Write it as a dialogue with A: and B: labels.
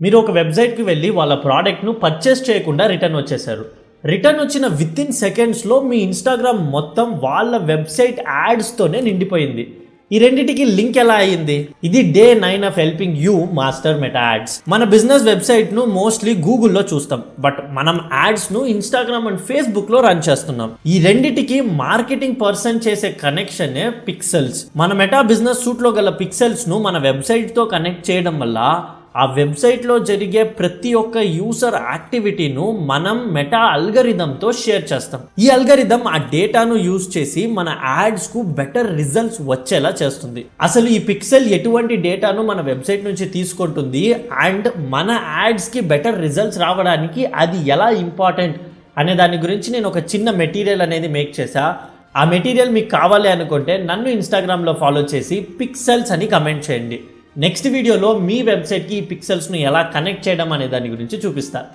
A: మీరు ఒక వెబ్సైట్కి వెళ్ళి వాళ్ళ ప్రోడక్ట్ను పర్చేస్ చేయకుండా రిటర్న్ వచ్చేసారు. రిటర్న్ వచ్చిన విత్ ఇన్ సెకండ్స్లో మీ ఇన్స్టాగ్రామ్ మొత్తం వాళ్ళ వెబ్సైట్ యాడ్స్తోనే నిండిపోయింది. ఈ రెండిటికి లింక్ ఎలా అయ్యింది? ఇది day 9 of helping you master meta ads. మన బిజినెస్ వెబ్సైట్ను మోస్ట్లీ గూగుల్లో చూస్తాం, బట్ మనం యాడ్స్ను ఇన్స్టాగ్రామ్ అండ్ ఫేస్బుక్లో రన్ చేస్తున్నాం. ఈ రెండిటికి మార్కెటింగ్ పర్సన్ చేసే కనెక్షనే పిక్సెల్స్. మన మెటా బిజినెస్ సూట్లో గల పిక్సెల్స్ను మన వెబ్సైట్తో కనెక్ట్ చేయడం వల్ల ఆ వెబ్సైట్లో జరిగే ప్రతి ఒక్క యూజర్ యాక్టివిటీను మనం మెటా అల్గరిథంతో షేర్ చేస్తాం. ఈ అల్గరిథం ఆ డేటాను యూజ్ చేసి మన యాడ్స్కు బెటర్ రిజల్ట్స్ వచ్చేలా చేస్తుంది. అసలు ఈ పిక్సెల్ ఎటువంటి డేటాను మన వెబ్సైట్ నుంచి తీసుకుంటుంది అండ్ మన యాడ్స్కి బెటర్ రిజల్ట్స్ రావడానికి అది ఎలా ఇంపార్టెంట్ అనే దాని గురించి నేను ఒక చిన్న మెటీరియల్ అనేది మేక్ చేశా. ఆ మెటీరియల్ మీకు కావాలి అనుకుంటే నన్ను ఇన్స్టాగ్రామ్లో ఫాలో చేసి పిక్సెల్స్ అని కమెంట్ చేయండి. నెక్స్ట్ వీడియోలో మీ వెబ్సైట్కి ఈ పిక్సెల్స్ను ఎలా కనెక్ట్ చేయడం అనే దాని గురించి చూపిస్తాను.